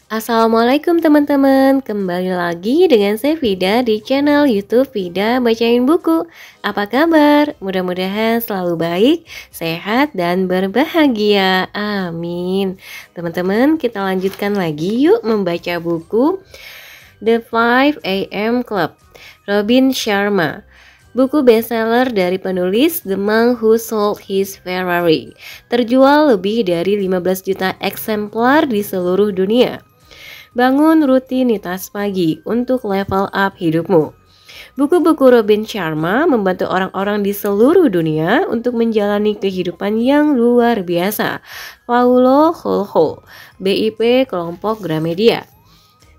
Assalamualaikum teman-teman, kembali lagi dengan saya Vida di channel YouTube Vida Bacain Buku. Apa kabar? Mudah-mudahan selalu baik, sehat, dan berbahagia. Amin. Teman-teman, kita lanjutkan lagi yuk membaca buku The 5 AM Club, Robin Sharma. Buku bestseller dari penulis The Man Who Sold His Ferrari. Terjual lebih dari 15 juta eksemplar di seluruh dunia. Bangun rutinitas pagi untuk level up hidupmu. Buku-buku Robin Sharma membantu orang-orang di seluruh dunia untuk menjalani kehidupan yang luar biasa. Paulo Coelho, BIP Kelompok Gramedia.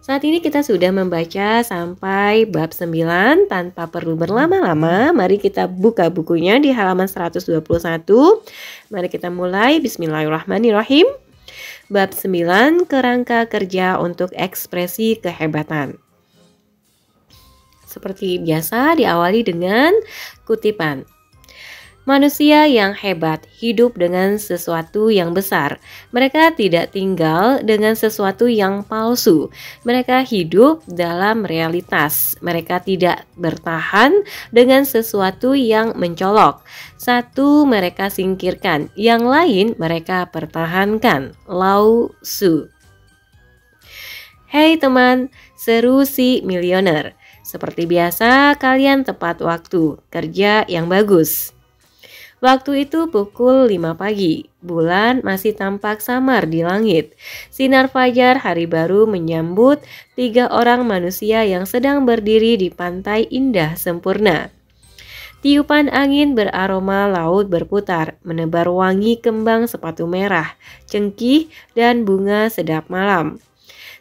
Saat ini kita sudah membaca sampai bab 9 tanpa perlu berlama-lama. Mari kita buka bukunya di halaman 121. Mari kita mulai. Bismillahirrahmanirrahim. Bab 9, kerangka kerja untuk ekspresi kehebatan. Seperti biasa diawali dengan kutipan. Manusia yang hebat hidup dengan sesuatu yang besar. Mereka tidak tinggal dengan sesuatu yang palsu. Mereka hidup dalam realitas. Mereka tidak bertahan dengan sesuatu yang mencolok. Satu mereka singkirkan, yang lain mereka pertahankan. Lao Tzu. Hei teman, seru si milioner. Seperti biasa, kalian tepat waktu. Kerja yang bagus. Waktu itu pukul 5 pagi, bulan masih tampak samar di langit. Sinar fajar hari baru menyambut 3 orang manusia yang sedang berdiri di pantai indah sempurna. Tiupan angin beraroma laut berputar, menebar wangi kembang sepatu merah, cengkih, dan bunga sedap malam.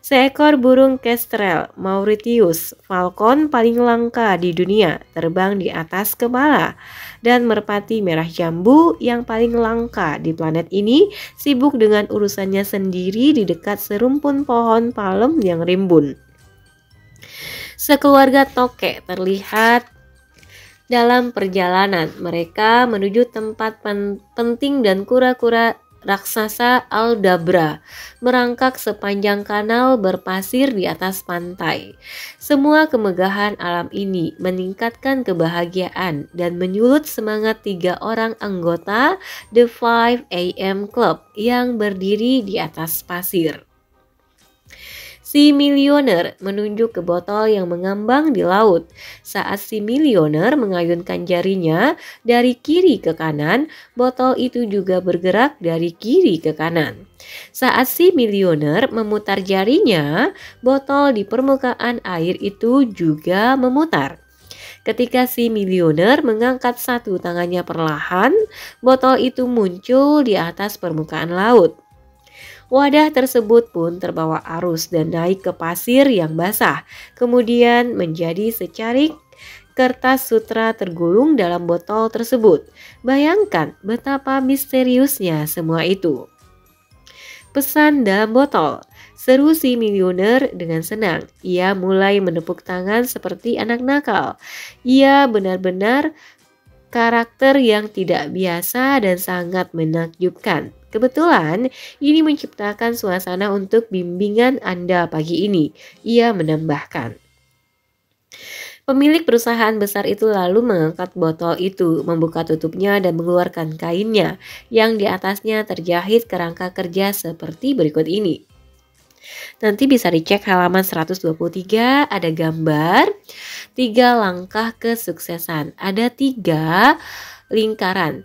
Seekor burung kestrel, Mauritius, falcon paling langka di dunia, terbang di atas kepala. Dan merpati merah jambu yang paling langka di planet ini sibuk dengan urusannya sendiri di dekat serumpun pohon palem yang rimbun. Sekeluarga tokek terlihat dalam perjalanan mereka menuju tempat penting dan kura-kura raksasa Aldabra merangkak sepanjang kanal berpasir di atas pantai. Semua kemegahan alam ini meningkatkan kebahagiaan dan menyulut semangat 3 orang anggota The 5 AM Club yang berdiri di atas pasir. Si milioner menunjuk ke botol yang mengambang di laut. Saat si milioner mengayunkan jarinya dari kiri ke kanan, botol itu juga bergerak dari kiri ke kanan. Saat si milioner memutar jarinya, botol di permukaan air itu juga memutar. Ketika si milioner mengangkat satu tangannya perlahan, botol itu muncul di atas permukaan laut. Wadah tersebut pun terbawa arus dan naik ke pasir yang basah, kemudian menjadi secarik kertas sutra tergulung dalam botol tersebut. Bayangkan betapa misteriusnya semua itu. Pesan dalam botol, seru si milioner dengan senang. Ia mulai menepuk tangan seperti anak nakal. Ia benar-benar karakter yang tidak biasa dan sangat menakjubkan. Kebetulan ini menciptakan suasana untuk bimbingan Anda pagi ini. Ia menambahkan. Pemilik perusahaan besar itu lalu mengangkat botol itu, membuka tutupnya dan mengeluarkan kainnya yang di atasnya terjahit kerangka kerja seperti berikut ini. Nanti bisa dicek halaman 123, ada gambar 3 langkah kesuksesan. Ada 3 lingkaran,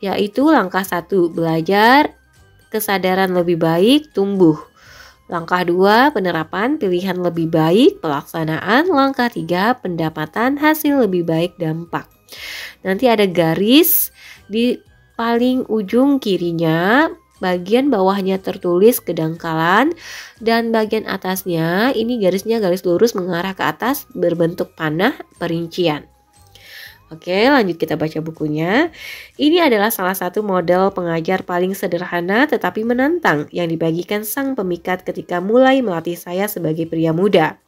yaitu langkah 1, belajar, kesadaran lebih baik, tumbuh. Langkah 2, penerapan, pilihan lebih baik, pelaksanaan. Langkah 3, pendapatan, hasil lebih baik, dampak. Nanti ada garis di paling ujung kirinya, bagian bawahnya tertulis kedangkalan, dan bagian atasnya ini garisnya garis lurus mengarah ke atas berbentuk panah perincian. Oke, lanjut kita baca bukunya. Ini adalah salah satu model pengajar paling sederhana tetapi menantang yang dibagikan sang pemikat ketika mulai melatih saya sebagai pria muda.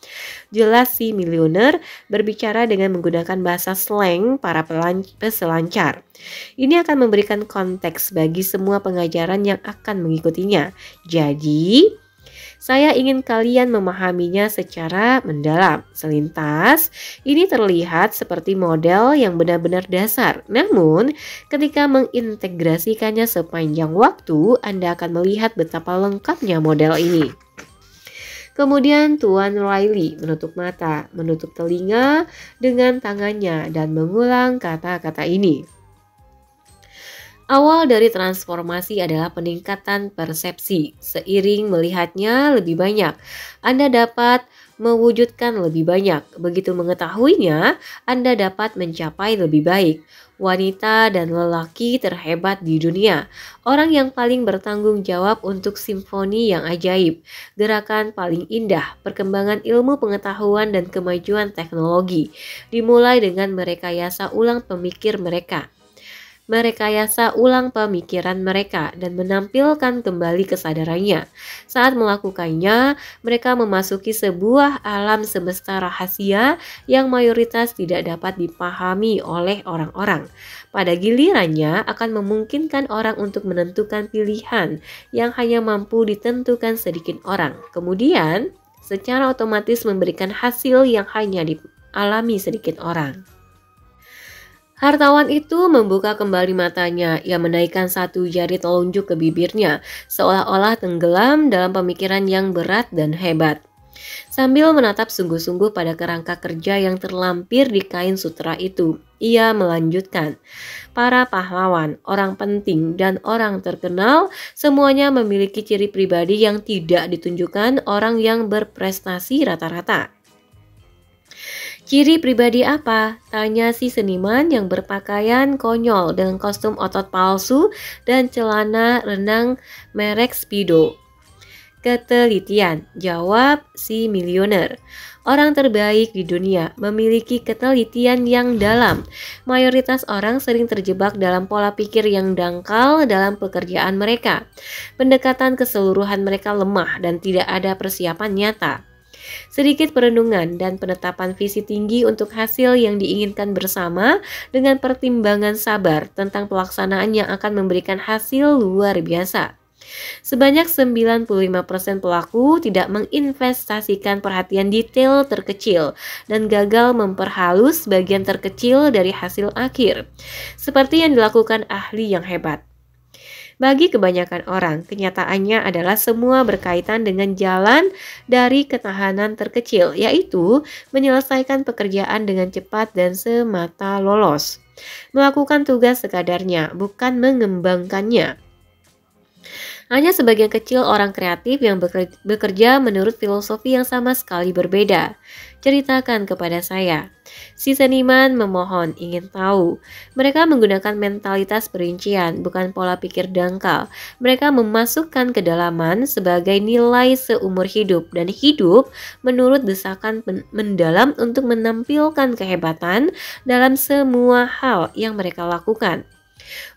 Jelas si milioner berbicara dengan menggunakan bahasa slang para peselancar. Ini akan memberikan konteks bagi semua pengajaran yang akan mengikutinya. Jadi, Saya ingin kalian memahaminya secara mendalam. Selintas, ini terlihat seperti model yang benar-benar dasar. Namun, ketika mengintegrasikannya sepanjang waktu, Anda akan melihat betapa lengkapnya model ini. Kemudian Tuan Riley menutup mata, menutup telinga dengan tangannya dan mengulang kata-kata ini. Awal dari transformasi adalah peningkatan persepsi. Seiring melihatnya lebih banyak, Anda dapat mewujudkan lebih banyak. Begitu mengetahuinya, Anda dapat mencapai lebih baik. Wanita dan lelaki terhebat di dunia, orang yang paling bertanggung jawab untuk simfoni yang ajaib, gerakan paling indah, perkembangan ilmu pengetahuan dan kemajuan teknologi, dimulai dengan merekayasa ulang pemikiran mereka dan menampilkan kembali kesadarannya. Saat melakukannya, mereka memasuki sebuah alam semesta rahasia yang mayoritas tidak dapat dipahami oleh orang-orang. Pada gilirannya akan memungkinkan orang untuk menentukan pilihan yang hanya mampu ditentukan sedikit orang. Kemudian, secara otomatis memberikan hasil yang hanya dialami sedikit orang. Hartawan itu membuka kembali matanya. Ia menaikkan satu jari telunjuk ke bibirnya, seolah-olah tenggelam dalam pemikiran yang berat dan hebat. Sambil menatap sungguh-sungguh pada kerangka kerja yang terlampir di kain sutera itu, ia melanjutkan, para pahlawan, orang penting, dan orang terkenal semuanya memiliki ciri pribadi yang tidak ditunjukkan orang yang berprestasi rata-rata. Ciri pribadi apa? Tanya si seniman yang berpakaian konyol dengan kostum otot palsu dan celana renang merek Speedo. Ketelitian, jawab si milioner. Orang terbaik di dunia memiliki ketelitian yang dalam. Mayoritas orang sering terjebak dalam pola pikir yang dangkal dalam pekerjaan mereka. Pendekatan keseluruhan mereka lemah dan tidak ada persiapan nyata. Sedikit perenungan dan penetapan visi tinggi untuk hasil yang diinginkan bersama dengan pertimbangan sabar tentang pelaksanaan yang akan memberikan hasil luar biasa. Sebanyak 95% pelaku tidak menginvestasikan perhatian detail terkecil dan gagal memperhalus bagian terkecil dari hasil akhir, seperti yang dilakukan ahli yang hebat. Bagi kebanyakan orang, kenyataannya adalah semua berkaitan dengan jalan dari ketahanan terkecil, yaitu menyelesaikan pekerjaan dengan cepat dan semata lolos. Melakukan tugas sekadarnya, bukan mengembangkannya. Hanya sebagian kecil orang kreatif yang bekerja menurut filosofi yang sama sekali berbeda. Ceritakan kepada saya. Si seniman memohon, ingin tahu. Mereka menggunakan mentalitas perincian, bukan pola pikir dangkal. Mereka memasukkan kedalaman sebagai nilai seumur hidup, dan hidup menurut desakan mendalam untuk menampilkan kehebatan dalam semua hal yang mereka lakukan.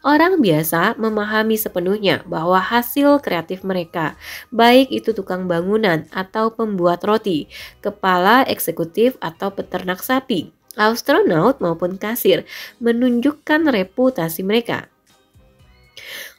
Orang biasa memahami sepenuhnya bahwa hasil kreatif mereka, baik itu tukang bangunan atau pembuat roti, kepala eksekutif atau peternak sapi, astronot maupun kasir, menunjukkan reputasi mereka.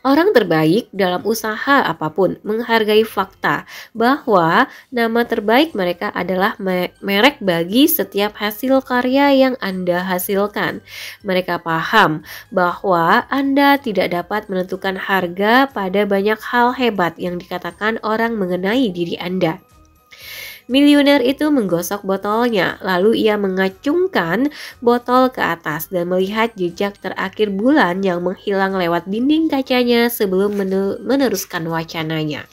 Orang terbaik dalam usaha apapun menghargai fakta bahwa nama terbaik mereka adalah merek bagi setiap hasil karya yang Anda hasilkan. Mereka paham bahwa Anda tidak dapat menentukan harga pada banyak hal hebat yang dikatakan orang mengenai diri Anda. Milioner itu menggosok botolnya, lalu ia mengacungkan botol ke atas dan melihat jejak terakhir bulan yang menghilang lewat dinding kacanya sebelum meneruskan wacananya.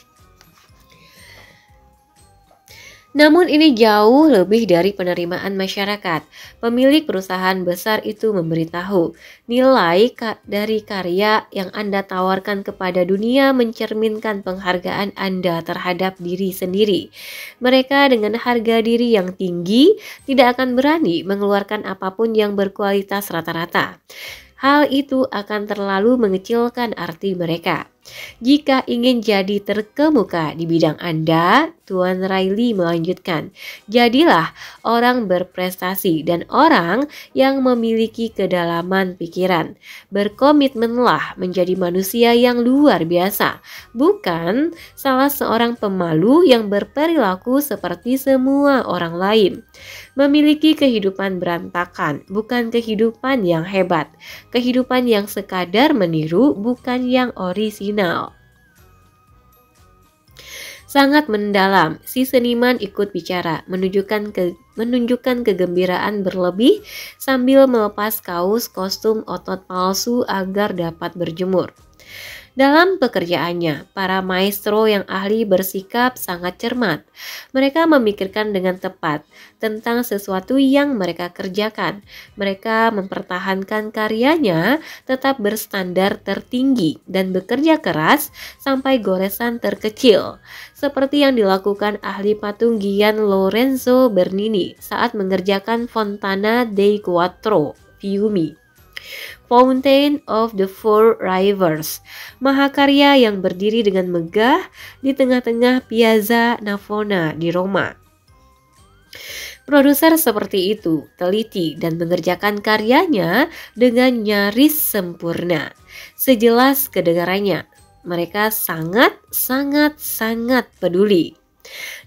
Namun ini jauh lebih dari penerimaan masyarakat. Pemilik perusahaan besar itu memberitahu, nilai dari karya yang Anda tawarkan kepada dunia mencerminkan penghargaan Anda terhadap diri sendiri. Mereka dengan harga diri yang tinggi tidak akan berani mengeluarkan apapun yang berkualitas rata-rata. Hal itu akan terlalu mengecilkan arti mereka. Jika ingin jadi terkemuka di bidang Anda, Tuan Riley melanjutkan, jadilah orang berprestasi dan orang yang memiliki kedalaman pikiran. Berkomitmenlah menjadi manusia yang luar biasa, bukan salah seorang pemalu yang berperilaku seperti semua orang lain. Memiliki kehidupan berantakan, bukan kehidupan yang hebat. Kehidupan yang sekadar meniru, bukan yang orisinal. Sangat mendalam, si seniman ikut bicara, menunjukkan kegembiraan berlebih sambil melepas kaos kostum otot palsu agar dapat berjemur. Dalam pekerjaannya, para maestro yang ahli bersikap sangat cermat. Mereka memikirkan dengan tepat tentang sesuatu yang mereka kerjakan. Mereka mempertahankan karyanya tetap berstandar tertinggi dan bekerja keras sampai goresan terkecil. Seperti yang dilakukan ahli patung Gian Lorenzo Bernini saat mengerjakan Fontana dei Quattro Fiumi. Fountain of the Four Rivers, mahakarya yang berdiri dengan megah di tengah-tengah Piazza Navona di Roma. Produser seperti itu teliti dan mengerjakan karyanya dengan nyaris sempurna. Sejelas kedengarannya, mereka sangat peduli.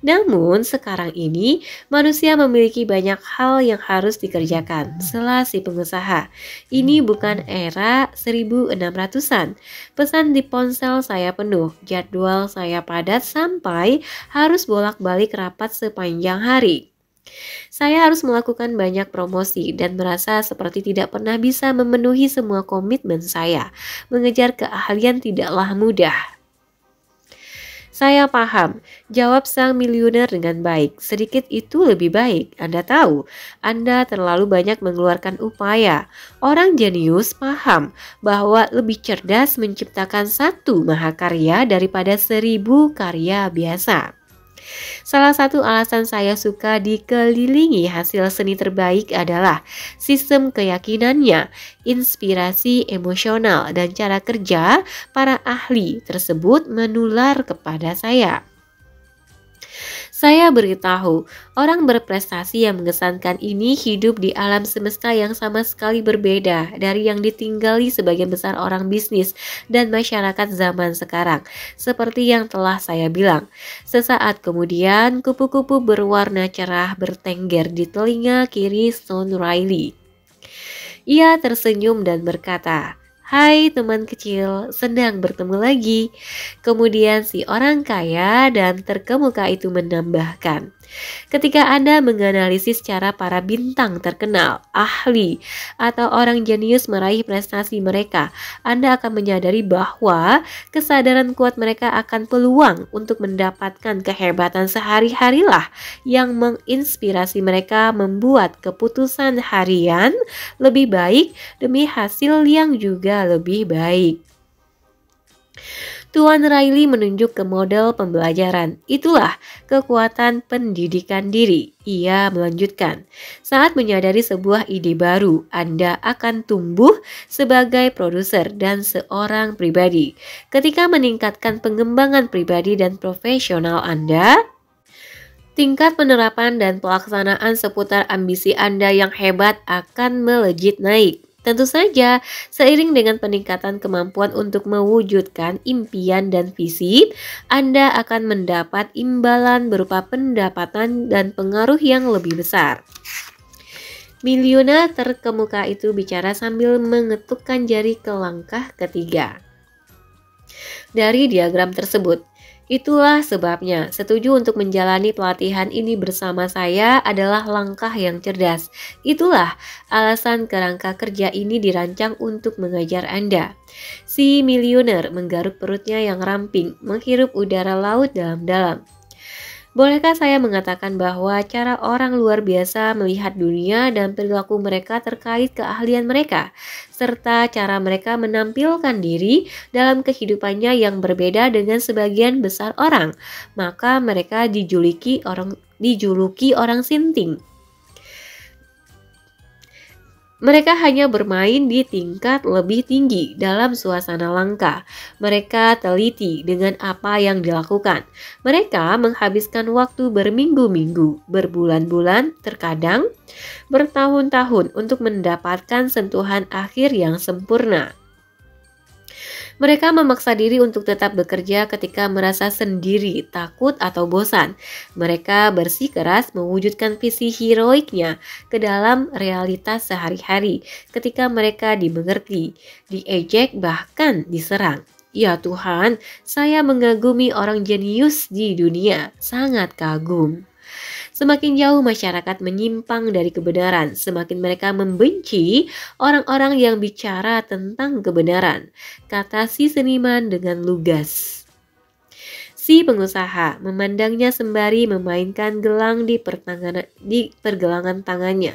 Namun sekarang ini manusia memiliki banyak hal yang harus dikerjakan, sela si pengusaha. Ini bukan era 1600-an. Pesan di ponsel saya penuh, jadwal saya padat sampai harus bolak-balik rapat sepanjang hari. Saya harus melakukan banyak promosi dan merasa seperti tidak pernah bisa memenuhi semua komitmen saya. Mengejar keahlian tidaklah mudah. Saya paham, jawab sang miliuner dengan baik. Sedikit itu lebih baik. Anda tahu, Anda terlalu banyak mengeluarkan upaya. Orang jenius paham bahwa lebih cerdas menciptakan satu mahakarya daripada 1000 karya biasa. Salah satu alasan saya suka dikelilingi hasil seni terbaik adalah sistem keyakinannya, inspirasi emosional, dan cara kerja para ahli tersebut menular kepada saya. Saya beritahu, orang berprestasi yang mengesankan ini hidup di alam semesta yang sama sekali berbeda dari yang ditinggali sebagian besar orang bisnis dan masyarakat zaman sekarang. Seperti yang telah saya bilang, sesaat kemudian kupu-kupu berwarna cerah bertengger di telinga kiri Stone Riley. Ia tersenyum dan berkata, "Hai teman kecil, senang bertemu lagi." Kemudian si orang kaya dan terkemuka itu menambahkan, ketika Anda menganalisis cara para bintang terkenal, ahli, atau orang jenius meraih prestasi mereka, Anda akan menyadari bahwa kesadaran kuat mereka akan peluang untuk mendapatkan kehebatan sehari-harilah yang menginspirasi mereka membuat keputusan harian lebih baik demi hasil yang juga lebih baik. Tuan Riley menunjuk ke model pembelajaran. Itulah kekuatan pendidikan diri. Ia melanjutkan, saat menyadari sebuah ide baru, Anda akan tumbuh sebagai produser dan seorang pribadi. Ketika meningkatkan pengembangan pribadi dan profesional Anda, tingkat penerapan dan pelaksanaan seputar ambisi Anda yang hebat akan melejit naik. Tentu saja, seiring dengan peningkatan kemampuan untuk mewujudkan impian dan visi, Anda akan mendapat imbalan berupa pendapatan dan pengaruh yang lebih besar. Miliuner terkemuka itu bicara sambil mengetukkan jari ke langkah ketiga dari diagram tersebut. Itulah sebabnya, setuju untuk menjalani pelatihan ini bersama saya adalah langkah yang cerdas. Itulah alasan kerangka kerja ini dirancang untuk mengajar Anda. Si miliuner menggaruk perutnya yang ramping, menghirup udara laut dalam-dalam. Bolehkah saya mengatakan bahwa cara orang luar biasa melihat dunia dan perilaku mereka terkait keahlian mereka, serta cara mereka menampilkan diri dalam kehidupannya yang berbeda dengan sebagian besar orang, maka mereka dijuluki orang sinting. Mereka hanya bermain di tingkat lebih tinggi dalam suasana langka. Mereka teliti dengan apa yang dilakukan. Mereka menghabiskan waktu berminggu-minggu, berbulan-bulan, terkadang bertahun-tahun untuk mendapatkan sentuhan akhir yang sempurna. Mereka memaksa diri untuk tetap bekerja ketika merasa sendiri, takut, atau bosan. Mereka bersikeras mewujudkan visi heroiknya ke dalam realitas sehari-hari ketika mereka dimengerti, diejek, bahkan diserang. Ya Tuhan, saya mengagumi orang jenius di dunia, sangat kagum. Semakin jauh masyarakat menyimpang dari kebenaran, semakin mereka membenci orang-orang yang bicara tentang kebenaran, kata si seniman dengan lugas. Si pengusaha memandangnya sembari memainkan gelang di pergelangan tangannya.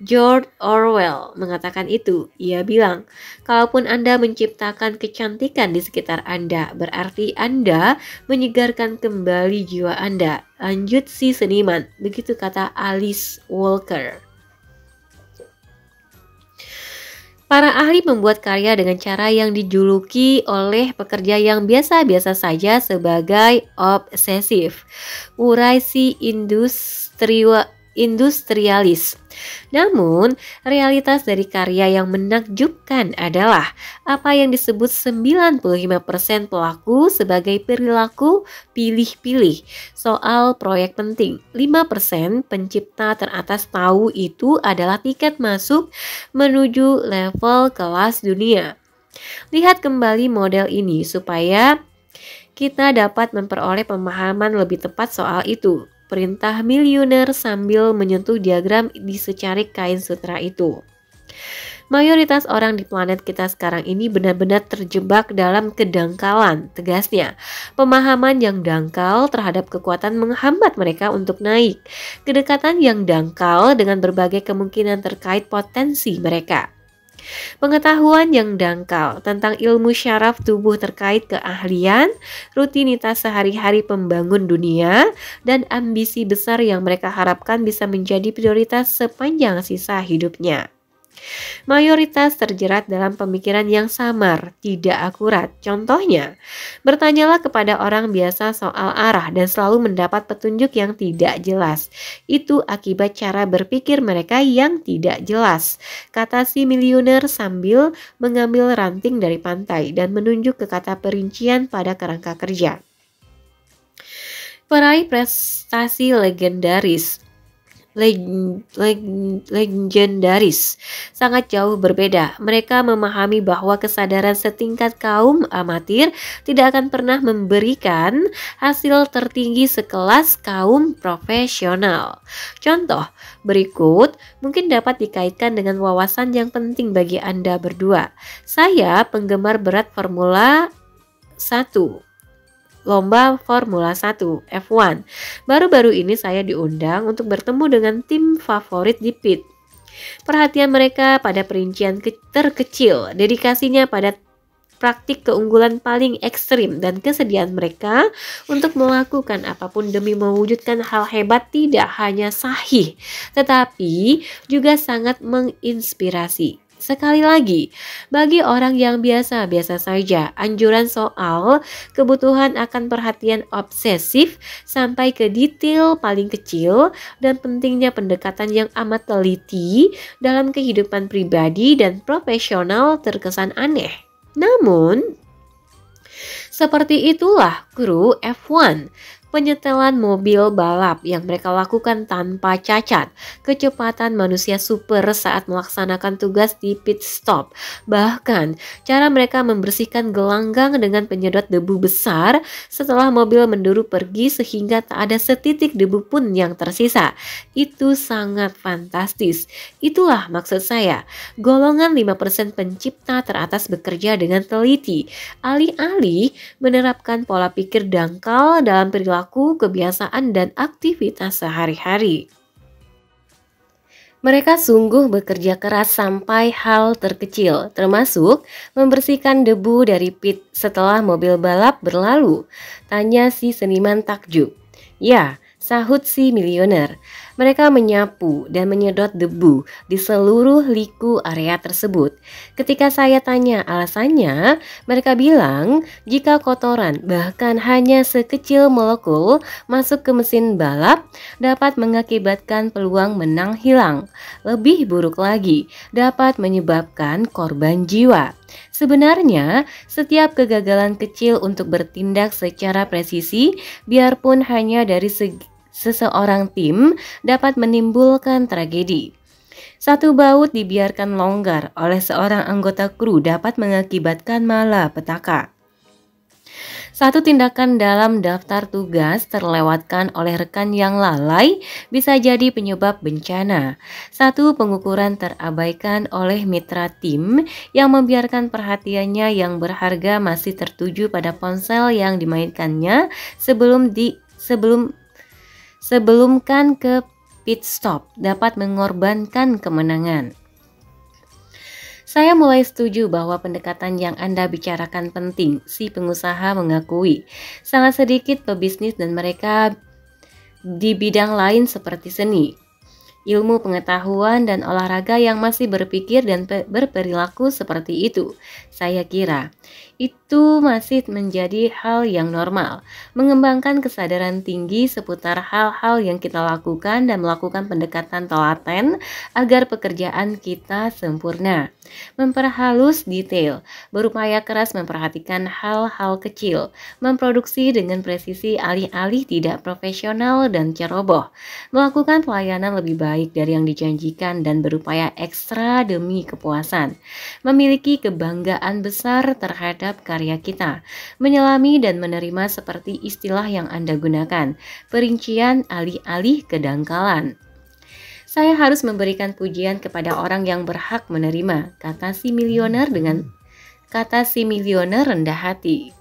George Orwell mengatakan itu. Ia bilang, kalaupun Anda menciptakan kecantikan di sekitar Anda, berarti Anda menyegarkan kembali jiwa Anda. Lanjut si seniman, begitu kata Alice Walker. Para ahli membuat karya dengan cara yang dijuluki oleh pekerja yang biasa-biasa saja sebagai obsesif. Urai si industrialis. Namun, realitas dari karya yang menakjubkan adalah apa yang disebut 95% pelaku sebagai perilaku pilih-pilih soal proyek penting. 5% pencipta teratas tahu itu adalah tiket masuk menuju level kelas dunia. Lihat kembali model ini supaya kita dapat memperoleh pemahaman lebih tepat soal itu. Perintah miliuner sambil menyentuh diagram di secarik kain sutra itu. Mayoritas orang di planet kita sekarang ini benar-benar terjebak dalam kedangkalan, tegasnya. Pemahaman yang dangkal terhadap kekuatan menghambat mereka untuk naik. Kedekatan yang dangkal dengan berbagai kemungkinan terkait potensi mereka. Pengetahuan yang dangkal tentang ilmu syaraf tubuh terkait keahlian, rutinitas sehari-hari pembangun dunia, dan ambisi besar yang mereka harapkan bisa menjadi prioritas sepanjang sisa hidupnya. Mayoritas terjerat dalam pemikiran yang samar, tidak akurat. Contohnya, bertanyalah kepada orang biasa soal arah dan selalu mendapat petunjuk yang tidak jelas. Itu akibat cara berpikir mereka yang tidak jelas, kata si miliuner sambil mengambil ranting dari pantai dan menunjuk ke kata perincian pada kerangka kerja. Peraih prestasi legendaris sangat jauh berbeda. Mereka memahami bahwa kesadaran setingkat kaum amatir tidak akan pernah memberikan hasil tertinggi sekelas kaum profesional. Contoh berikut mungkin dapat dikaitkan dengan wawasan yang penting bagi Anda berdua. Saya penggemar berat Formula 1. Lomba Formula 1 F1. Baru-baru ini saya diundang untuk bertemu dengan tim favorit di pit. Perhatian mereka pada perincian terkecil, dedikasinya pada praktik keunggulan paling ekstrim, dan kesediaan mereka untuk melakukan apapun demi mewujudkan hal hebat tidak hanya sahih, tetapi juga sangat menginspirasi. Sekali lagi, bagi orang yang biasa-biasa saja, anjuran soal kebutuhan akan perhatian obsesif sampai ke detail paling kecil dan pentingnya pendekatan yang amat teliti dalam kehidupan pribadi dan profesional terkesan aneh. Namun, seperti itulah kru F1. Penyetelan mobil balap yang mereka lakukan tanpa cacat, kecepatan manusia super saat melaksanakan tugas di pit stop, bahkan cara mereka membersihkan gelanggang dengan penyedot debu besar setelah mobil menduru pergi sehingga tak ada setitik debu pun yang tersisa. Itu sangat fantastis. Itulah maksud saya, golongan 5% pencipta teratas bekerja dengan teliti, alih-alih menerapkan pola pikir dangkal dalam perilaku, kebiasaan, dan aktivitas sehari-hari. Mereka sungguh bekerja keras sampai hal terkecil, termasuk membersihkan debu dari pit setelah mobil balap berlalu. Tanya si seniman takjub. Ya, sahut si milioner. Mereka menyapu dan menyedot debu di seluruh liku area tersebut. Ketika saya tanya alasannya, mereka bilang jika kotoran bahkan hanya sekecil molekul masuk ke mesin balap dapat mengakibatkan peluang menang hilang. Lebih buruk lagi, dapat menyebabkan korban jiwa. Sebenarnya, setiap kegagalan kecil untuk bertindak secara presisi, biarpun hanya dari seseorang tim, dapat menimbulkan tragedi. Satu baut dibiarkan longgar oleh seorang anggota kru dapat mengakibatkan malapetaka. Satu tindakan dalam daftar tugas terlewatkan oleh rekan yang lalai bisa jadi penyebab bencana. Satu pengukuran terabaikan oleh mitra tim yang membiarkan perhatiannya yang berharga masih tertuju pada ponsel yang dimainkannya sebelumkan ke pit stop dapat mengorbankan kemenangan. Saya mulai setuju bahwa pendekatan yang Anda bicarakan penting, si pengusaha mengakui. Sangat sedikit pebisnis dan mereka di bidang lain seperti seni, ilmu pengetahuan dan olahraga yang masih berpikir dan berperilaku seperti itu. Saya kira itu masih menjadi hal yang normal, mengembangkan kesadaran tinggi seputar hal-hal yang kita lakukan dan melakukan pendekatan telaten agar pekerjaan kita sempurna. Memperhalus detail, berupaya keras memperhatikan hal-hal kecil, memproduksi dengan presisi alih-alih tidak profesional dan ceroboh, melakukan pelayanan lebih baik dari yang dijanjikan dan berupaya ekstra demi kepuasan, memiliki kebanggaan besar terhadap karya kita, menyelami dan menerima seperti istilah yang Anda gunakan, perincian alih-alih kedangkalan. Saya harus memberikan pujian kepada orang yang berhak menerima, kata si milioner rendah hati.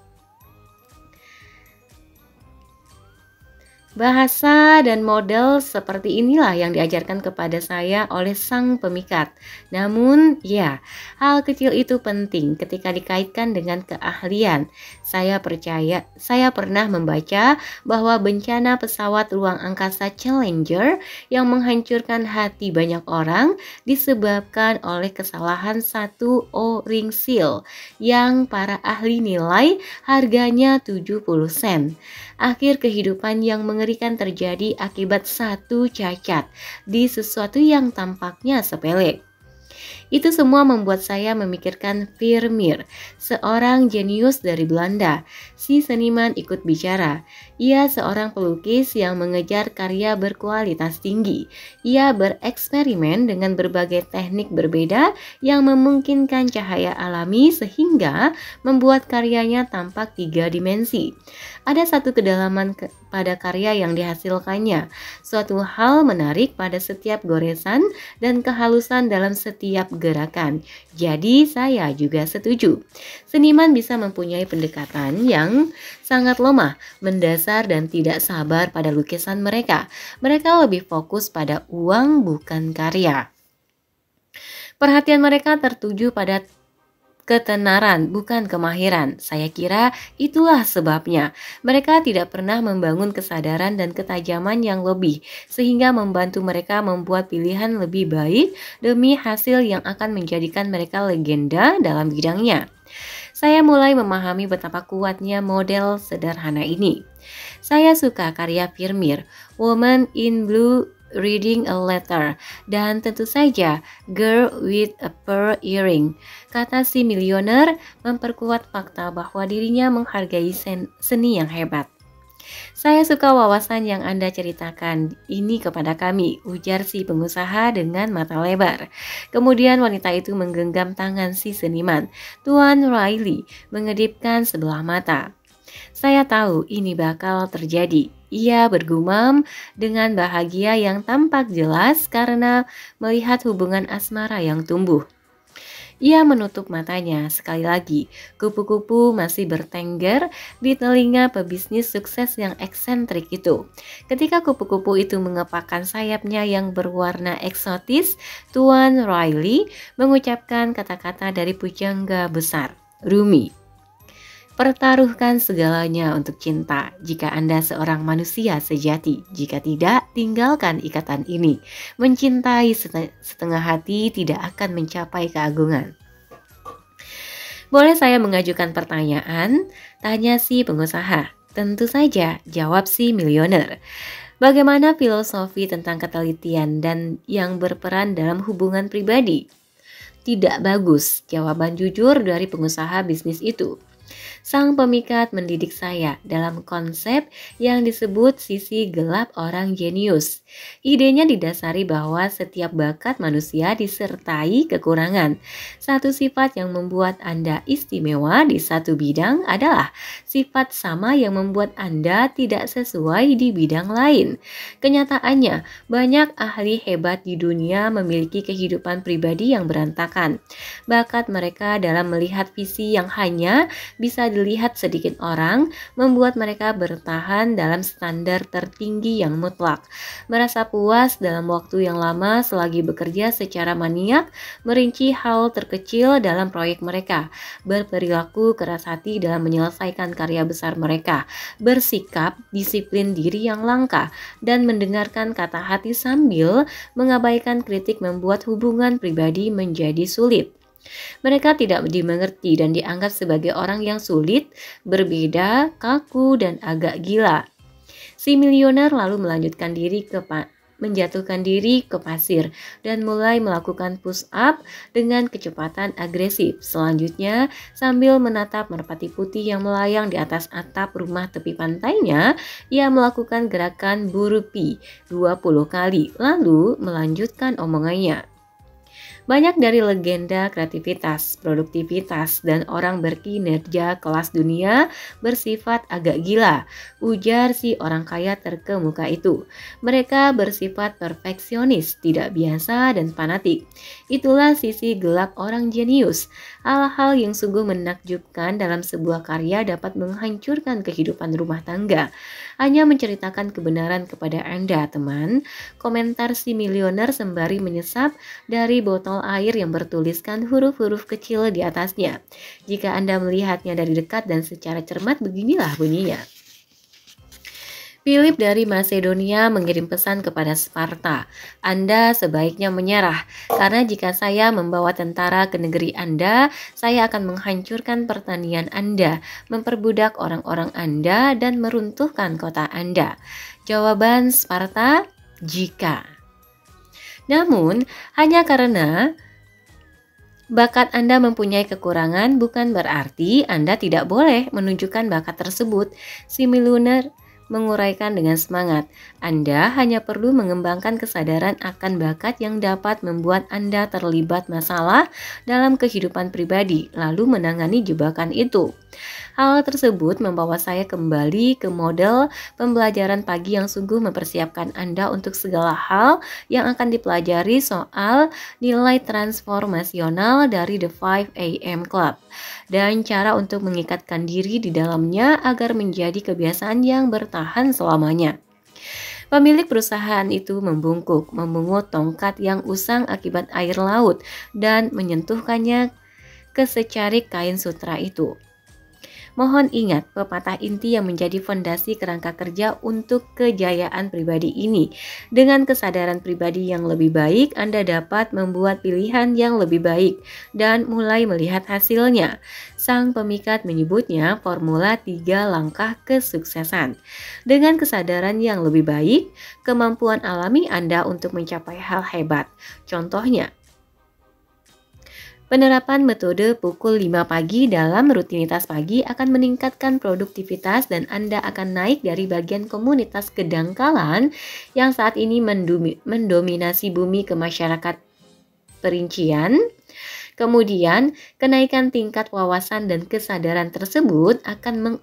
Bahasa dan model seperti inilah yang diajarkan kepada saya oleh sang pemikat. Namun, ya, hal kecil itu penting ketika dikaitkan dengan keahlian. Saya pernah membaca bahwa bencana pesawat ruang angkasa Challenger yang menghancurkan hati banyak orang disebabkan oleh kesalahan satu O-ring seal yang para ahli nilai harganya 70 sen. Akhir kehidupan yang mengerikan terjadi akibat satu cacat di sesuatu yang tampaknya sepele. Itu semua membuat saya memikirkan Vermeer, seorang jenius dari Belanda. Si seniman ikut bicara. Ia seorang pelukis yang mengejar karya berkualitas tinggi. Ia bereksperimen dengan berbagai teknik berbeda yang memungkinkan cahaya alami sehingga membuat karyanya tampak 3 dimensi. Ada satu kedalaman pada karya yang dihasilkannya, suatu hal menarik pada setiap goresan dan kehalusan dalam setiap gerakan. Jadi saya juga setuju. Seniman bisa mempunyai pendekatan yang sangat lemah, mendasar dan tidak sabar pada lukisan mereka. Mereka lebih fokus pada uang bukan karya. Perhatian mereka tertuju pada ketenaran bukan kemahiran. Saya kira itulah sebabnya mereka tidak pernah membangun kesadaran dan ketajaman yang lebih sehingga membantu mereka membuat pilihan lebih baik demi hasil yang akan menjadikan mereka legenda dalam bidangnya. Saya mulai memahami betapa kuatnya model sederhana ini. Saya suka karya Vermeer, Woman in Blue Reading a Letter, dan tentu saja Girl with a Pearl Earring. Kata si milioner memperkuat fakta bahwa dirinya menghargai seni yang hebat. Saya suka wawasan yang Anda ceritakan ini kepada kami, ujar si pengusaha dengan mata lebar. Kemudian wanita itu menggenggam tangan si seniman. Tuan Riley mengedipkan sebelah mata. Saya tahu ini bakal terjadi. Ia bergumam dengan bahagia yang tampak jelas karena melihat hubungan asmara yang tumbuh. Ia menutup matanya sekali lagi. Kupu-kupu masih bertengger di telinga pebisnis sukses yang eksentrik itu. Ketika kupu-kupu itu mengepakkan sayapnya yang berwarna eksotis, Tuan Riley mengucapkan kata-kata dari pujangga besar, Rumi. Pertaruhkan segalanya untuk cinta jika Anda seorang manusia sejati. Jika tidak, tinggalkan ikatan ini. Mencintai setengah hati tidak akan mencapai keagungan. Boleh saya mengajukan pertanyaan? Tanya si pengusaha. Tentu saja, jawab si milioner. Bagaimana filosofi tentang ketelitian dan yang berperan dalam hubungan pribadi? Tidak bagus, jawaban jujur dari pengusaha bisnis itu. Sang pemikat mendidik saya dalam konsep yang disebut sisi gelap orang jenius. Idenya didasari bahwa setiap bakat manusia disertai kekurangan. Satu sifat yang membuat Anda istimewa di satu bidang adalah sifat sama yang membuat Anda tidak sesuai di bidang lain. Kenyataannya, banyak ahli hebat di dunia memiliki kehidupan pribadi yang berantakan. Bakat mereka dalam melihat visi yang hanya bisa dilihat sedikit orang membuat mereka bertahan dalam standar tertinggi yang mutlak, merasa puas dalam waktu yang lama selagi bekerja secara maniak, merinci hal terkecil dalam proyek mereka, berperilaku keras hati dalam menyelesaikan karya besar mereka, bersikap disiplin diri yang langka, dan mendengarkan kata hati sambil mengabaikan kritik membuat hubungan pribadi menjadi sulit. Mereka tidak dimengerti dan dianggap sebagai orang yang sulit, berbeda, kaku, dan agak gila. Si milioner lalu menjatuhkan diri ke pasir dan mulai melakukan push up dengan kecepatan agresif. Selanjutnya, sambil menatap merpati putih yang melayang di atas atap rumah tepi pantainya, ia melakukan gerakan burpee 20 kali, lalu melanjutkan omongannya. Banyak dari legenda kreativitas, produktivitas, dan orang berkinerja kelas dunia bersifat agak gila, ujar si orang kaya terkemuka itu. Mereka bersifat perfeksionis, tidak biasa, dan fanatik. Itulah sisi gelap orang jenius. Hal-hal yang sungguh menakjubkan dalam sebuah karya dapat menghancurkan kehidupan rumah tangga. Hanya menceritakan kebenaran kepada Anda, teman. Komentar si milioner sembari menyesap dari botol air yang bertuliskan huruf-huruf kecil di atasnya. Jika Anda melihatnya dari dekat dan secara cermat, beginilah bunyinya. Philip dari Macedonia mengirim pesan kepada Sparta. Anda sebaiknya menyerah, karena jika saya membawa tentara ke negeri Anda, saya akan menghancurkan pertanian Anda, memperbudak orang-orang Anda, dan meruntuhkan kota Anda. Jawaban Sparta, jika. Namun, hanya karena bakat Anda mempunyai kekurangan bukan berarti Anda tidak boleh menunjukkan bakat tersebut. Si milioner menguraikan dengan semangat. Anda hanya perlu mengembangkan kesadaran akan bakat yang dapat membuat Anda terlibat masalah dalam kehidupan pribadi, lalu menangani jebakan itu. Hal tersebut membawa saya kembali ke model pembelajaran pagi yang sungguh mempersiapkan Anda untuk segala hal yang akan dipelajari soal nilai transformasional dari The 5 AM Club dan cara untuk mengikatkan diri di dalamnya agar menjadi kebiasaan yang bertahan selamanya. Pemilik perusahaan itu membungkuk, memungut tongkat yang usang akibat air laut dan menyentuhkannya ke secarik kain sutra itu. Mohon ingat pepatah inti yang menjadi fondasi kerangka kerja untuk kejayaan pribadi ini. Dengan kesadaran pribadi yang lebih baik, Anda dapat membuat pilihan yang lebih baik dan mulai melihat hasilnya. Sang pemikat menyebutnya formula 3 langkah kesuksesan. Dengan kesadaran yang lebih baik, kemampuan alami Anda untuk mencapai hal hebat. Contohnya, penerapan metode pukul 5 pagi dalam rutinitas pagi akan meningkatkan produktivitas dan Anda akan naik dari bagian komunitas kedangkalan yang saat ini mendominasi bumi ke masyarakat perincian. Kemudian, kenaikan tingkat wawasan dan kesadaran tersebut akan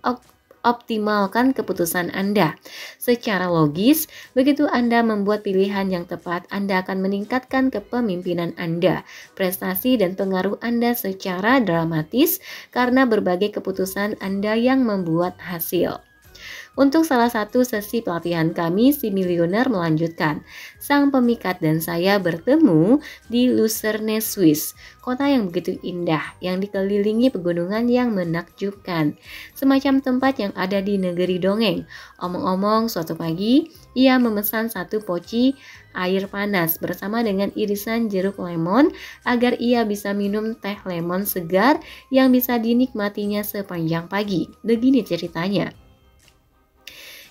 optimalkan keputusan Anda. Secara logis, begitu Anda membuat pilihan yang tepat, Anda akan meningkatkan kepemimpinan Anda, prestasi dan pengaruh Anda secara dramatis karena berbagai keputusan Anda yang membuat hasil. Untuk salah satu sesi pelatihan kami, si milioner melanjutkan, sang pemikat dan saya bertemu di Lucerne, Swiss, kota yang begitu indah, yang dikelilingi pegunungan yang menakjubkan, semacam tempat yang ada di negeri dongeng. Omong-omong, suatu pagi, ia memesan satu poci air panas bersama dengan irisan jeruk lemon agar ia bisa minum teh lemon segar yang bisa dinikmatinya sepanjang pagi. Begini ceritanya.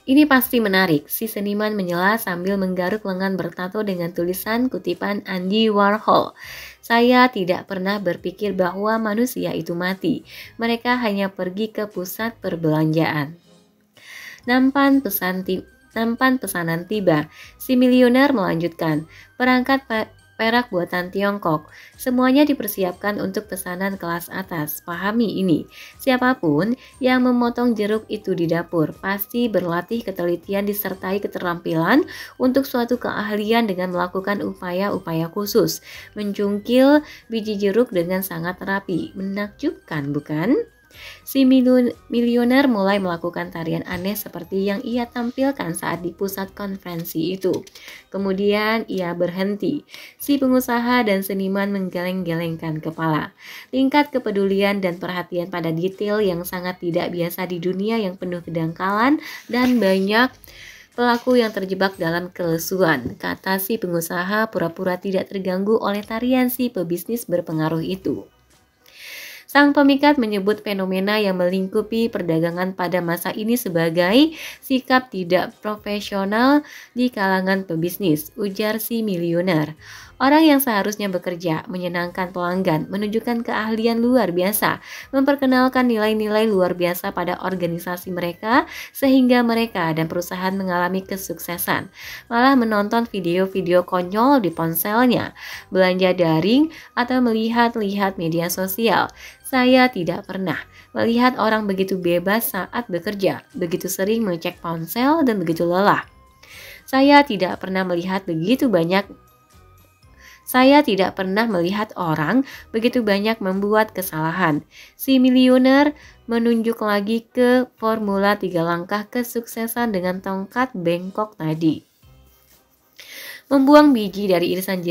Ini pasti menarik, si seniman menyela sambil menggaruk lengan bertato dengan tulisan kutipan Andy Warhol. Saya tidak pernah berpikir bahwa manusia itu mati. Mereka hanya pergi ke pusat perbelanjaan. Nampan pesanan tiba. Si milioner melanjutkan, perangkat perak buatan Tiongkok. Semuanya dipersiapkan untuk pesanan kelas atas. Pahami ini. Siapapun yang memotong jeruk itu di dapur pasti berlatih ketelitian disertai keterampilan untuk suatu keahlian dengan melakukan upaya-upaya khusus. Mencungkil biji jeruk dengan sangat rapi. Menakjubkan, bukan? Si milioner mulai melakukan tarian aneh seperti yang ia tampilkan saat di pusat konferensi itu. Kemudian ia berhenti. Si pengusaha dan seniman menggeleng-gelengkan kepala. Tingkat kepedulian dan perhatian pada detail yang sangat tidak biasa di dunia yang penuh kedangkalan dan banyak pelaku yang terjebak dalam kelesuan, kata si pengusaha pura-pura tidak terganggu oleh tarian si pebisnis berpengaruh itu. Sang pemikat menyebut fenomena yang melingkupi perdagangan pada masa ini sebagai sikap tidak profesional di kalangan pebisnis, ujar si milioner. Orang yang seharusnya bekerja, menyenangkan pelanggan, menunjukkan keahlian luar biasa, memperkenalkan nilai-nilai luar biasa pada organisasi mereka sehingga mereka dan perusahaan mengalami kesuksesan. Malah menonton video-video konyol di ponselnya, belanja daring, atau melihat-lihat media sosial. Saya tidak pernah melihat orang begitu bebas saat bekerja, begitu sering mengecek ponsel dan begitu lelah. Saya tidak pernah melihat orang begitu banyak membuat kesalahan. Si milioner menunjuk lagi ke formula 3 langkah kesuksesan dengan tongkat bengkok tadi. Membuang biji dari irisan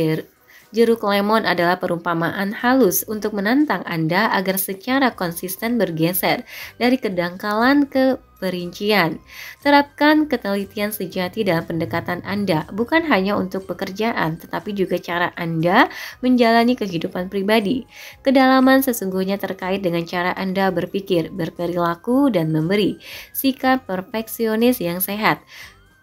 jeruk lemon adalah perumpamaan halus untuk menantang Anda agar secara konsisten bergeser dari kedangkalan ke perincian. Terapkan ketelitian sejati dalam pendekatan Anda, bukan hanya untuk pekerjaan, tetapi juga cara Anda menjalani kehidupan pribadi. Kedalaman sesungguhnya terkait dengan cara Anda berpikir, berperilaku, dan memberi. Sikap perfeksionis yang sehat.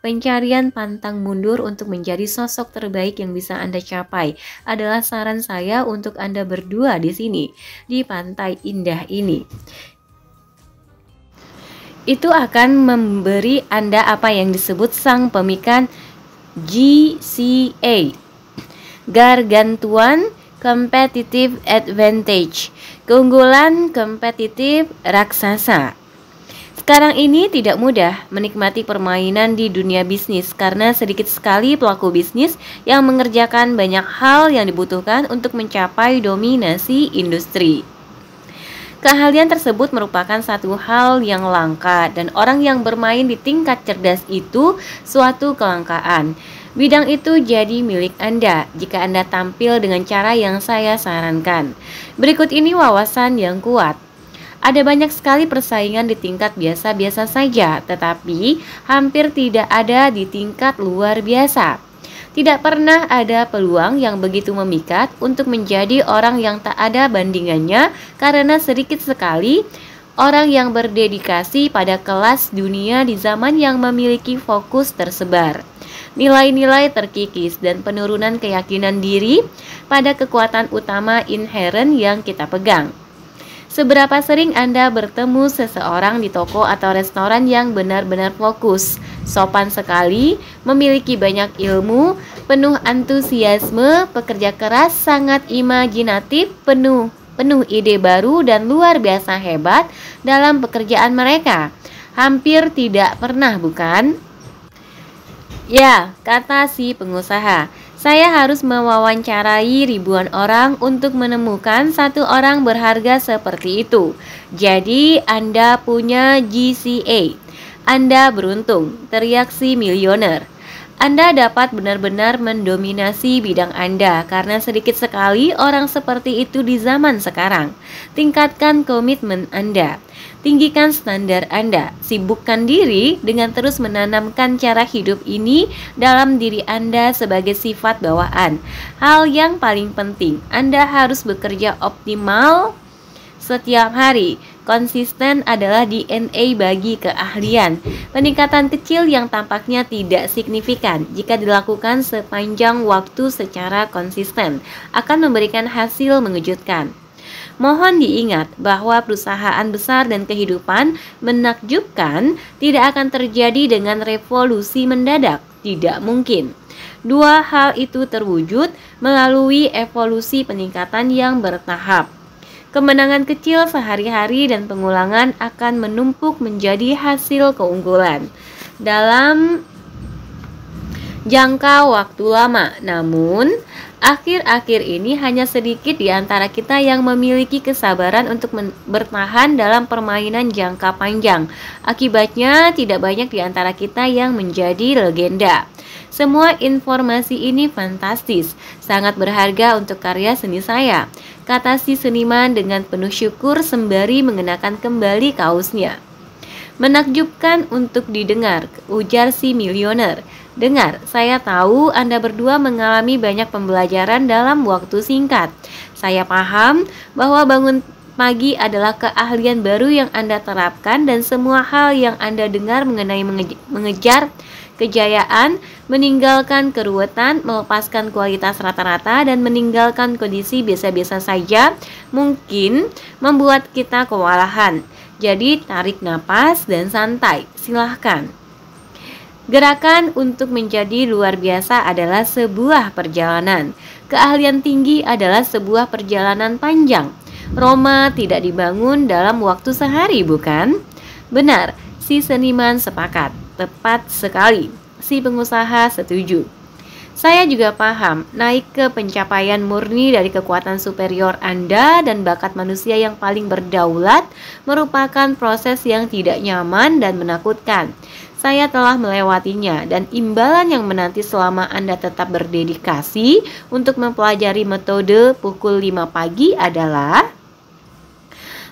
Pencarian pantang mundur untuk menjadi sosok terbaik yang bisa Anda capai adalah saran saya untuk Anda berdua di sini, di pantai indah ini. Itu akan memberi Anda apa yang disebut sang pemikat GCA, Gargantuan Competitive Advantage, keunggulan kompetitif raksasa. Sekarang ini tidak mudah menikmati permainan di dunia bisnis karena sedikit sekali pelaku bisnis yang mengerjakan banyak hal yang dibutuhkan untuk mencapai dominasi industri. Keahlian tersebut merupakan satu hal yang langka dan orang yang bermain di tingkat cerdas itu suatu kelangkaan. Bidang itu jadi milik Anda jika Anda tampil dengan cara yang saya sarankan. Berikut ini wawasan yang kuat. Ada banyak sekali persaingan di tingkat biasa-biasa saja, tetapi hampir tidak ada di tingkat luar biasa. Tidak pernah ada peluang yang begitu memikat untuk menjadi orang yang tak ada bandingannya karena sedikit sekali orang yang berdedikasi pada kelas dunia di zaman yang memiliki fokus tersebar, nilai-nilai terkikis, dan penurunan keyakinan diri pada kekuatan utama inheren yang kita pegang. Seberapa sering Anda bertemu seseorang di toko atau restoran yang benar-benar fokus, sopan sekali, memiliki banyak ilmu, penuh antusiasme, pekerja keras, sangat imajinatif, penuh ide baru dan luar biasa hebat dalam pekerjaan mereka? Hampir tidak pernah, bukan? Ya, kata si pengusaha. Saya harus mewawancarai ribuan orang untuk menemukan satu orang berharga seperti itu. Jadi Anda punya GCA. Anda beruntung, teriak si milioner. Anda dapat benar-benar mendominasi bidang Anda karena sedikit sekali orang seperti itu di zaman sekarang. Tingkatkan komitmen Anda. Tinggikan standar Anda. Sibukkan diri dengan terus menanamkan cara hidup ini dalam diri Anda sebagai sifat bawaan. Hal yang paling penting, Anda harus bekerja optimal setiap hari. Konsisten adalah DNA bagi keahlian. Peningkatan kecil yang tampaknya tidak signifikan jika dilakukan sepanjang waktu secara konsisten akan memberikan hasil mengejutkan. Mohon diingat bahwa perusahaan besar dan kehidupan menakjubkan tidak akan terjadi dengan revolusi mendadak. Tidak mungkin. Dua hal itu terwujud melalui evolusi peningkatan yang bertahap. Kemenangan kecil sehari-hari dan pengulangan akan menumpuk menjadi hasil keunggulan dalam jangka waktu lama. Namun, akhir-akhir ini hanya sedikit di antara kita yang memiliki kesabaran untuk bertahan dalam permainan jangka panjang. Akibatnya, tidak banyak di antara kita yang menjadi legenda. Semua informasi ini fantastis, sangat berharga untuk karya seni saya, kata si seniman dengan penuh syukur sembari mengenakan kembali kaosnya. Menakjubkan untuk didengar, ujar si milioner. Dengar, saya tahu Anda berdua mengalami banyak pembelajaran dalam waktu singkat. Saya paham bahwa bangun pagi adalah keahlian baru yang Anda terapkan dan semua hal yang Anda dengar mengenai mengejar kejayaan, meninggalkan keruwetan, melepaskan kualitas rata-rata, dan meninggalkan kondisi biasa-biasa saja mungkin membuat kita kewalahan. Jadi tarik napas dan santai, silahkan. Gerakan untuk menjadi luar biasa adalah sebuah perjalanan. Keahlian tinggi adalah sebuah perjalanan panjang. Roma tidak dibangun dalam waktu sehari, bukan? Benar, si seniman sepakat. Tepat sekali, si pengusaha setuju. Saya juga paham, naik ke pencapaian murni dari kekuatan superior Anda dan bakat manusia yang paling berdaulat merupakan proses yang tidak nyaman dan menakutkan. Saya telah melewatinya dan imbalan yang menanti selama Anda tetap berdedikasi untuk mempelajari metode pukul 5 pagi adalah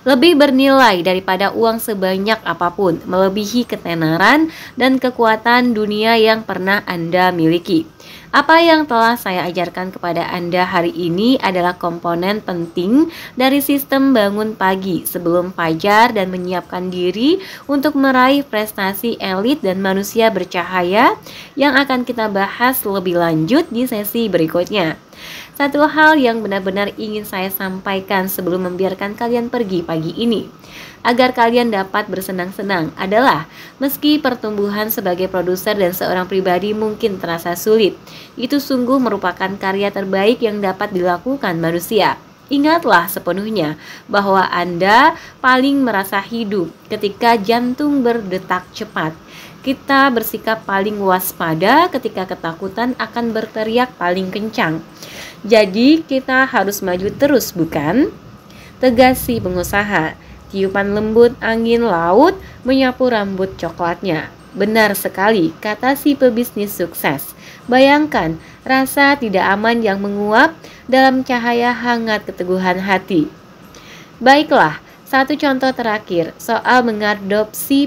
lebih bernilai daripada uang sebanyak apapun, melebihi ketenaran dan kekuatan dunia yang pernah Anda miliki. Apa yang telah saya ajarkan kepada Anda hari ini adalah komponen penting dari sistem bangun pagi sebelum fajar dan menyiapkan diri untuk meraih prestasi elit dan manusia bercahaya yang akan kita bahas lebih lanjut di sesi berikutnya. Satu hal yang benar-benar ingin saya sampaikan sebelum membiarkan kalian pergi pagi ini, agar kalian dapat bersenang-senang, adalah meski pertumbuhan sebagai produser dan seorang pribadi mungkin terasa sulit, itu sungguh merupakan karya terbaik yang dapat dilakukan manusia. Ingatlah sepenuhnya bahwa Anda paling merasa hidup ketika jantung berdetak cepat. Kita bersikap paling waspada ketika ketakutan akan berteriak paling kencang. Jadi kita harus maju terus, bukan? Tegas si pengusaha. Tiupan lembut angin laut menyapu rambut coklatnya. Benar sekali, kata si pebisnis sukses. Bayangkan rasa tidak aman yang menguap dalam cahaya hangat keteguhan hati. Baiklah, satu contoh terakhir soal mengadopsi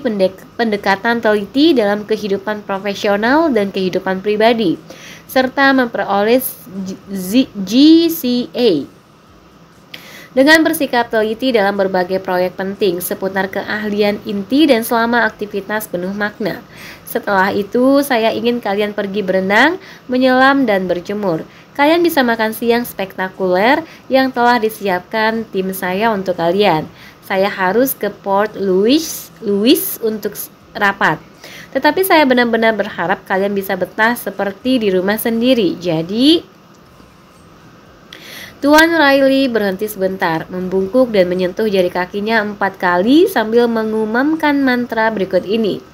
pendekatan teliti dalam kehidupan profesional dan kehidupan pribadi, serta memperoleh GCA. Dengan bersikap teliti dalam berbagai proyek penting seputar keahlian inti dan selama aktivitas penuh makna. Setelah itu, saya ingin kalian pergi berenang, menyelam, dan berjemur. Kalian bisa makan siang spektakuler yang telah disiapkan tim saya untuk kalian. Saya harus ke Port Louis untuk rapat. Tetapi saya benar-benar berharap kalian bisa betah seperti di rumah sendiri. Jadi, Tuan Riley berhenti sebentar, membungkuk dan menyentuh jari kakinya 4 kali sambil mengumamkan mantra berikut ini.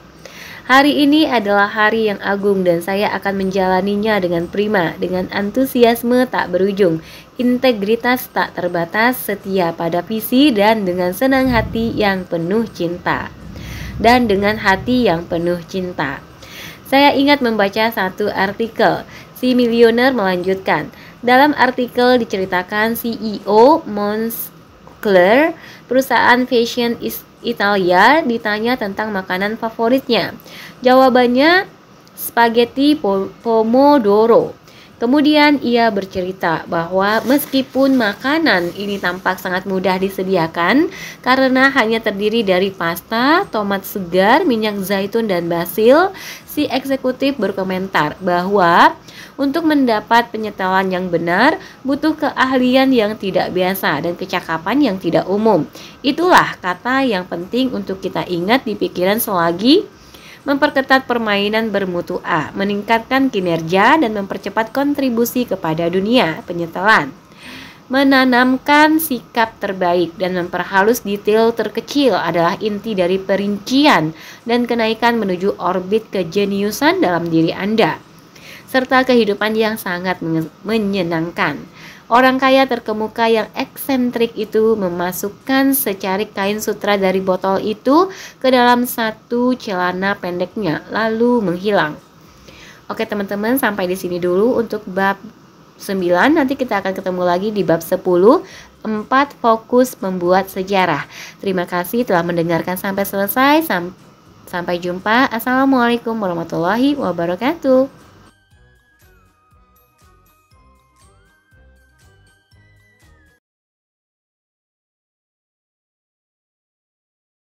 Hari ini adalah hari yang agung dan saya akan menjalaninya dengan prima, dengan antusiasme tak berujung, integritas tak terbatas, setia pada visi, dan dengan senang hati yang penuh cinta. dan dengan hati yang penuh cinta. Saya ingat membaca satu artikel. Si miliuner melanjutkan. Dalam artikel diceritakan CEO Moncler, perusahaan fashion Italia, ditanya tentang makanan favoritnya. Jawabannya spaghetti pomodoro. Kemudian ia bercerita bahwa meskipun makanan ini tampak sangat mudah disediakan karena hanya terdiri dari pasta, tomat segar, minyak zaitun, dan basil, si eksekutif berkomentar bahwa untuk mendapat penyetelan yang benar butuh keahlian yang tidak biasa dan kecakapan yang tidak umum. Itulah kata yang penting untuk kita ingat di pikiran selagi memperketat permainan bermutu A, meningkatkan kinerja dan mempercepat kontribusi kepada dunia penyetelan. Menanamkan sikap terbaik dan memperhalus detail terkecil adalah inti dari perincian dan kenaikan menuju orbit kejeniusan dalam diri Anda, serta kehidupan yang sangat menyenangkan. Orang kaya terkemuka yang eksentrik itu memasukkan secarik kain sutra dari botol itu ke dalam satu celana pendeknya, lalu menghilang. Oke teman-teman, sampai di sini dulu untuk bab 9. Nanti kita akan ketemu lagi di bab 10, 4 fokus membuat sejarah. Terima kasih telah mendengarkan sampai selesai. Sampai jumpa. Assalamualaikum warahmatullahi wabarakatuh.